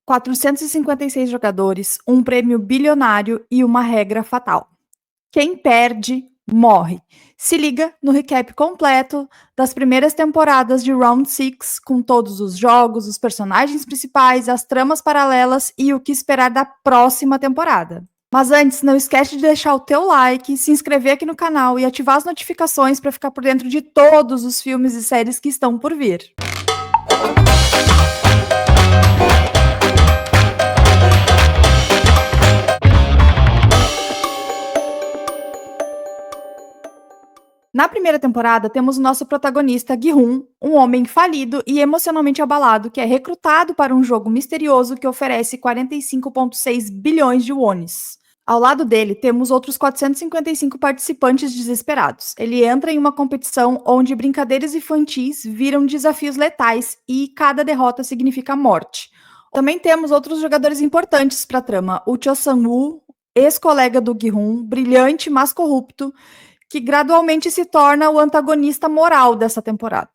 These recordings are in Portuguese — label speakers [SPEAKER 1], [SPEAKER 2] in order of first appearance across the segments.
[SPEAKER 1] 456 jogadores, um prêmio bilionário e uma regra fatal. Quem perde, morre. Se liga no recap completo das primeiras temporadas de Round 6, com todos os jogos, os personagens principais, as tramas paralelas e o que esperar da próxima temporada. Mas antes, não esquece de deixar o teu like, se inscrever aqui no canal e ativar as notificações para ficar por dentro de todos os filmes e séries que estão por vir. Na primeira temporada, temos o nosso protagonista, Gi-hun, um homem falido e emocionalmente abalado que é recrutado para um jogo misterioso que oferece 45,6 bilhões de wones. Ao lado dele, temos outros 455 participantes desesperados. Ele entra em uma competição onde brincadeiras infantis viram desafios letais e cada derrota significa morte. Também temos outros jogadores importantes para a trama. O Cho Sang-woo, ex-colega do Gi-hun, brilhante, mas corrupto, que gradualmente se torna o antagonista moral dessa temporada.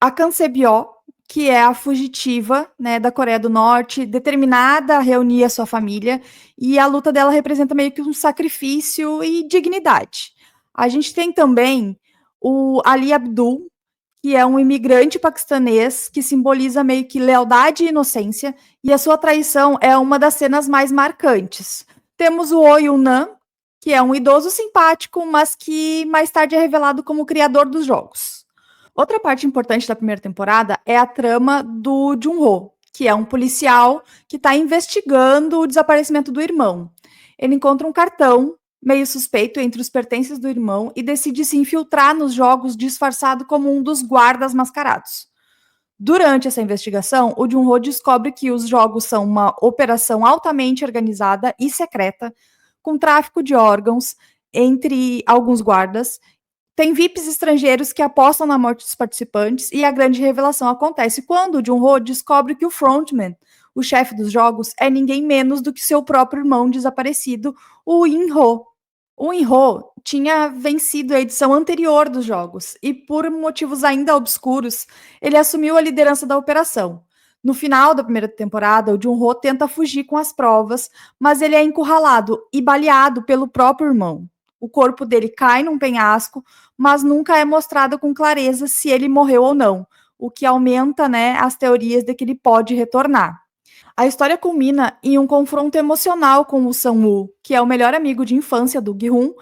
[SPEAKER 1] A Kang Se-byo, que é a fugitiva, né, da Coreia do Norte, determinada a reunir a sua família, e a luta dela representa meio que um sacrifício e dignidade. A gente tem também o Ali Abdul, que é um imigrante paquistanês que simboliza meio que lealdade e inocência, e a sua traição é uma das cenas mais marcantes. Temos o Oh Yun-nam, que é um idoso simpático, mas que mais tarde é revelado como o criador dos jogos. Outra parte importante da primeira temporada é a trama do Jun-ho, que é um policial que está investigando o desaparecimento do irmão. Ele encontra um cartão meio suspeito entre os pertences do irmão e decide se infiltrar nos jogos disfarçado como um dos guardas mascarados. Durante essa investigação, o Jun-ho descobre que os jogos são uma operação altamente organizada e secreta, com tráfico de órgãos entre alguns guardas. Tem VIPs estrangeiros que apostam na morte dos participantes e a grande revelação acontece quando o Jun-ho descobre que o frontman, o chefe dos jogos, é ninguém menos do que seu próprio irmão desaparecido, o In-ho. O In-ho tinha vencido a edição anterior dos jogos e, por motivos ainda obscuros, ele assumiu a liderança da operação. No final da primeira temporada, o Jun-ho tenta fugir com as provas, mas ele é encurralado e baleado pelo próprio irmão. O corpo dele cai num penhasco, mas nunca é mostrado com clareza se ele morreu ou não, o que aumenta, né, as teorias de que ele pode retornar. A história culmina em um confronto emocional com o Sang-woo, que é o melhor amigo de infância do Gi-hun,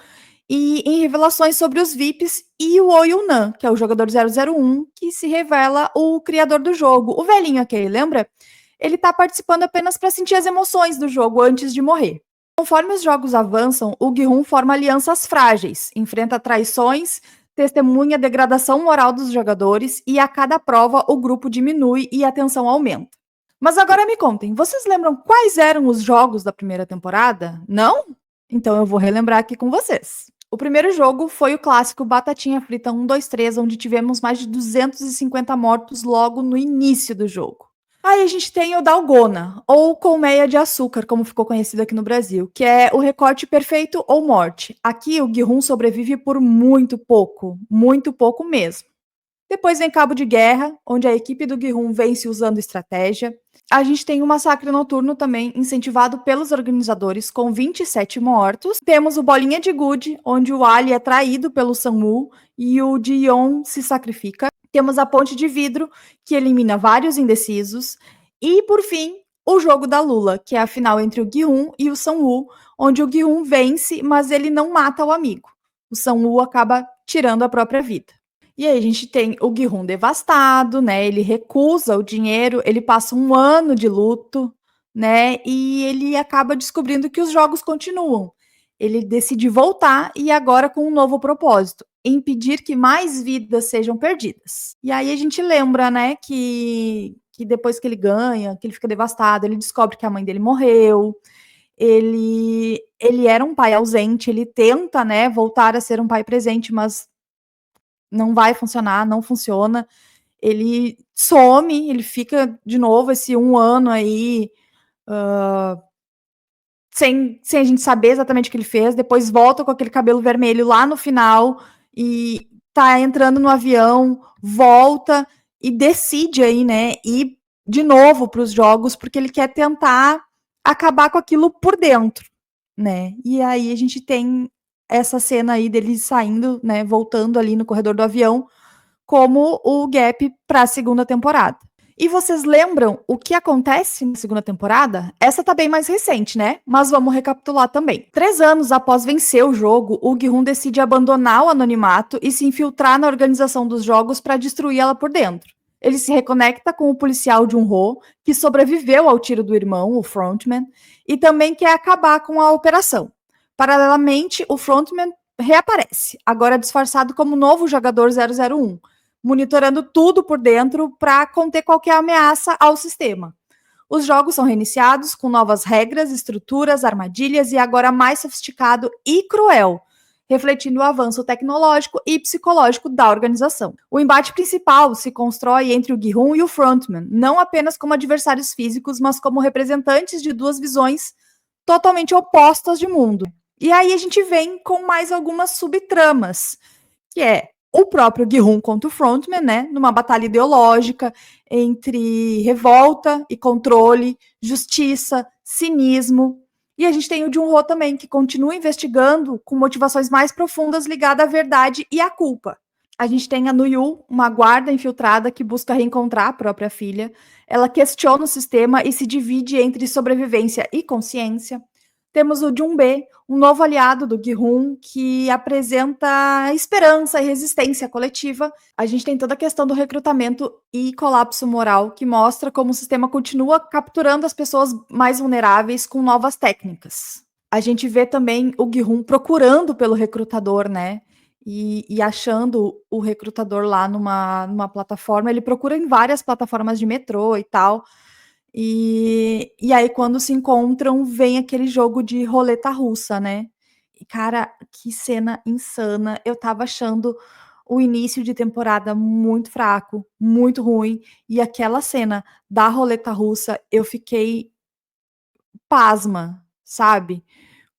[SPEAKER 1] e em revelações sobre os VIPs e o Oh Yun-nam, que é o jogador 001, que se revela o criador do jogo. O velhinho aquele, lembra? Ele está participando apenas para sentir as emoções do jogo antes de morrer. Conforme os jogos avançam, o Gi-hun forma alianças frágeis, enfrenta traições, testemunha a degradação moral dos jogadores e a cada prova o grupo diminui e a tensão aumenta. Mas agora me contem, vocês lembram quais eram os jogos da primeira temporada? Não? Então eu vou relembrar aqui com vocês. O primeiro jogo foi o clássico Batatinha Frita 1, 2, 3, onde tivemos mais de 250 mortos logo no início do jogo. Aí a gente tem o Dalgona, ou Colmeia de Açúcar, como ficou conhecido aqui no Brasil, que é o recorte perfeito ou morte. Aqui o Gi-hun sobrevive por muito pouco mesmo. Depois vem Cabo de Guerra, onde a equipe do Gi-hun vence usando estratégia. A gente tem o Massacre Noturno também, incentivado pelos organizadores, com 27 mortos. Temos o Bolinha de Gude, onde o Ali é traído pelo Sang-woo e o Ji-yeon se sacrifica. Temos a Ponte de Vidro, que elimina vários indecisos. E, por fim, o Jogo da Lula, que é a final entre o Gi-hun e o Sang-woo, onde o Gi-hun vence, mas ele não mata o amigo. O Sang-woo acaba tirando a própria vida. E aí a gente tem o Gi-hun devastado, né? Ele recusa o dinheiro, ele passa um ano de luto, né? E ele acaba descobrindo que os jogos continuam. Ele decide voltar e agora com um novo propósito, impedir que mais vidas sejam perdidas. E aí a gente lembra, né, que depois que ele ganha, que ele fica devastado, ele descobre que a mãe dele morreu. Ele era um pai ausente, ele tenta, né, voltar a ser um pai presente, mas não vai funcionar, não funciona. Ele some, ele fica de novo esse um ano aí, sem a gente saber exatamente o que ele fez. Depois volta com aquele cabelo vermelho lá no final e tá entrando no avião, volta e decide aí, né, ir de novo para os jogos, porque ele quer tentar acabar com aquilo por dentro, né? E aí a gente tem essa cena aí dele saindo, né, voltando ali no corredor do avião, como o gap para a segunda temporada. E vocês lembram o que acontece na segunda temporada? Essa tá bem mais recente, né? Mas vamos recapitular também. 3 anos após vencer o jogo, o Gi-hun decide abandonar o anonimato e se infiltrar na organização dos jogos para destruir ela por dentro. Ele se reconecta com o policial Jun-ho, que sobreviveu ao tiro do irmão, o Frontman, e também quer acabar com a operação. Paralelamente, o Frontman reaparece, agora disfarçado como novo jogador 001, monitorando tudo por dentro para conter qualquer ameaça ao sistema. Os jogos são reiniciados com novas regras, estruturas, armadilhas e agora mais sofisticado e cruel, refletindo o avanço tecnológico e psicológico da organização. O embate principal se constrói entre o Gi-hun e o Frontman, não apenas como adversários físicos, mas como representantes de duas visões totalmente opostas de mundo. E aí a gente vem com mais algumas subtramas, que é o próprio Gi-hun contra o Frontman, né, numa batalha ideológica entre revolta e controle, justiça, cinismo. E a gente tem o Jun-ho também, que continua investigando com motivações mais profundas ligadas à verdade e à culpa. A gente tem a Nuyu, uma guarda infiltrada que busca reencontrar a própria filha. Ela questiona o sistema e se divide entre sobrevivência e consciência. Temos o Jun-be, um novo aliado do Gi-hun, que apresenta esperança e resistência coletiva. A gente tem toda a questão do recrutamento e colapso moral, que mostra como o sistema continua capturando as pessoas mais vulneráveis com novas técnicas. A gente vê também o Gi-hun procurando pelo recrutador, né? E achando o recrutador lá numa plataforma. Ele procura em várias plataformas de metrô e tal. E aí, quando se encontram, vem aquele jogo de roleta russa, né? E, cara, que cena insana. Eu tava achando o início de temporada muito fraco, muito ruim. E aquela cena da roleta russa, eu fiquei pasma, sabe?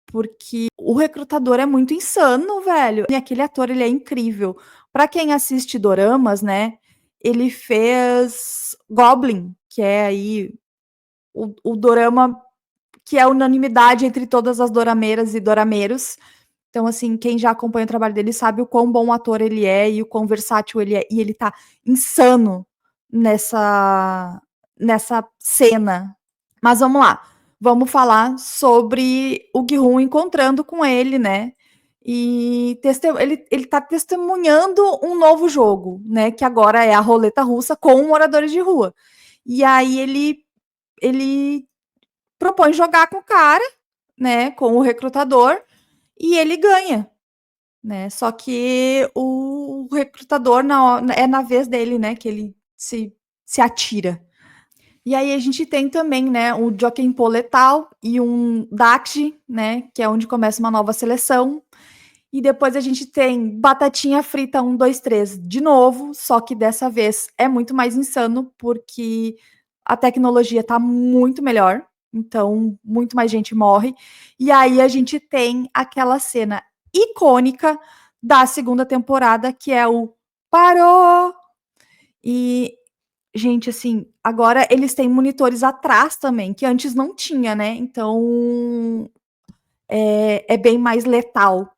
[SPEAKER 1] Porque o recrutador é muito insano, velho. E aquele ator, ele é incrível. Pra quem assiste doramas, né? Ele fez Goblin, que é aí o dorama que é unanimidade entre todas as dorameiras e dorameiros. Então, assim, quem já acompanha o trabalho dele sabe o quão bom ator ele é e o quão versátil ele é. E ele tá insano nessa cena. Mas vamos lá. Vamos falar sobre o Gi-hun encontrando com ele, né? E ele tá testemunhando um novo jogo, né? Que agora é a roleta russa com moradores de rua. E aí ele propõe jogar com o cara, né, com o recrutador, e ele ganha, né? Só que o recrutador é na vez dele, né, que ele se atira. E aí a gente tem também, né, o Joaquim Pô letal e um Daxi, né, que é onde começa uma nova seleção. E depois a gente tem Batatinha Frita 1, 2, 3 de novo, só que dessa vez é muito mais insano, porque a tecnologia tá muito melhor, então muito mais gente morre. E aí a gente tem aquela cena icônica da segunda temporada, que é o parou! E, gente, assim, agora eles têm monitores atrás também, que antes não tinha, né? Então é bem mais letal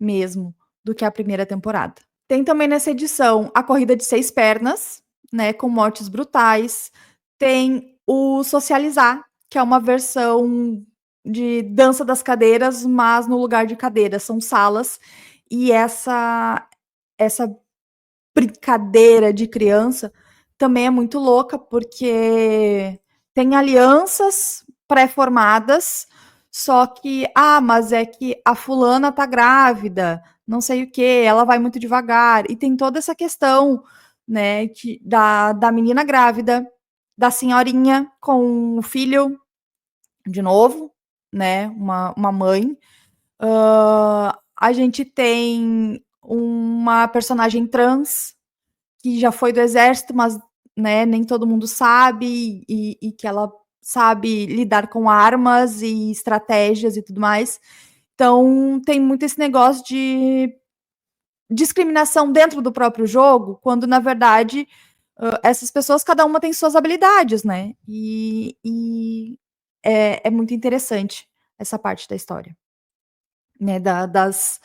[SPEAKER 1] mesmo do que a primeira temporada. Tem também nessa edição a corrida de 6 pernas, né, com mortes brutais. Tem o Socializar, que é uma versão de dança das cadeiras, mas no lugar de cadeiras, são salas. E essa brincadeira de criança também é muito louca, porque tem alianças pré-formadas, só que, mas é que a fulana tá grávida, não sei o que, ela vai muito devagar, e tem toda essa questão, né, da menina grávida, da senhorinha com o filho, de novo, né, uma mãe. A gente tem uma personagem trans, que já foi do exército, mas, né, nem todo mundo sabe, e que ela sabe lidar com armas e estratégias e tudo mais. Então, tem muito esse negócio de discriminação dentro do próprio jogo, quando, na verdade, essas pessoas, cada uma tem suas habilidades, né? E é muito interessante essa parte da história, né? Das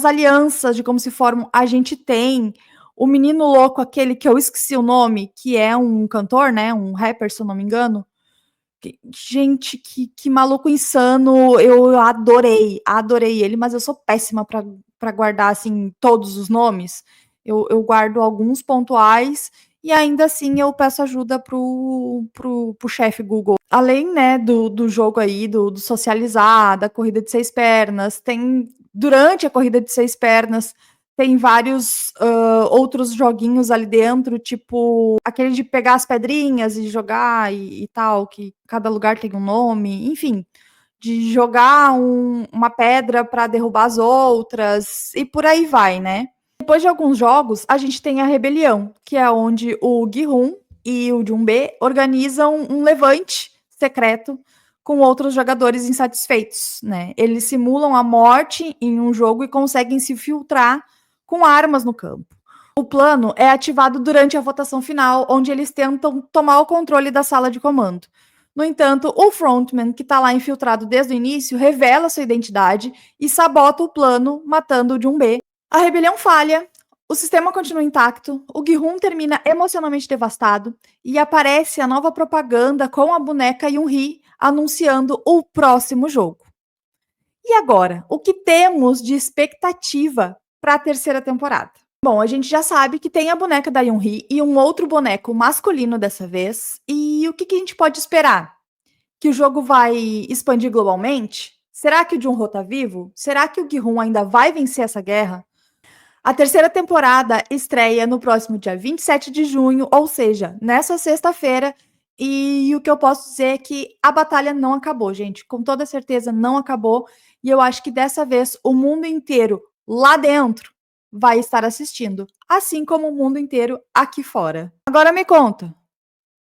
[SPEAKER 1] alianças, de como se formam. A gente tem o menino louco, aquele que eu esqueci o nome, que é um cantor, né? Um rapper, se eu não me engano. Gente, que maluco insano. Eu adorei ele, mas eu sou péssima para guardar assim todos os nomes. Eu guardo alguns pontuais e ainda assim eu peço ajuda pro chefe Google. Além, né, do jogo aí, do socializar, da corrida de 6 pernas, tem durante a corrida de 6 pernas, tem vários outros joguinhos ali dentro, tipo aquele de pegar as pedrinhas e jogar e tal, que cada lugar tem um nome, enfim, de jogar uma pedra para derrubar as outras e por aí vai, né? Depois de alguns jogos, a gente tem a Rebelião, que é onde o Gi-hun e o Jun-B organizam um levante secreto com outros jogadores insatisfeitos, né? Eles simulam a morte em um jogo e conseguem se filtrar com armas no campo. O plano é ativado durante a votação final, onde eles tentam tomar o controle da sala de comando. No entanto, o frontman, que está lá infiltrado desde o início, revela sua identidade e sabota o plano, matando o Jun-B. A rebelião falha, o sistema continua intacto, o Gi-hun termina emocionalmente devastado e aparece a nova propaganda com a boneca Yoon-hee anunciando o próximo jogo. E agora, o que temos de expectativa para a terceira temporada? Bom, a gente já sabe que tem a boneca da Yoon-hee e um outro boneco masculino dessa vez. E o que a gente pode esperar? Que o jogo vai expandir globalmente? Será que o Jun-ho tá vivo? Será que o Gi-hun ainda vai vencer essa guerra? A terceira temporada estreia no próximo dia 27 de junho, ou seja, nessa sexta-feira. E o que eu posso dizer é que a batalha não acabou, gente. Com toda certeza não acabou. E eu acho que dessa vez o mundo inteiro lá dentro vai estar assistindo, assim como o mundo inteiro aqui fora. Agora me conta,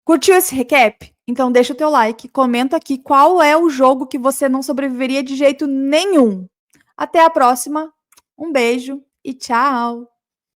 [SPEAKER 1] curtiu esse recap? Então deixa o teu like, comenta aqui qual é o jogo que você não sobreviveria de jeito nenhum. Até a próxima, um beijo e tchau!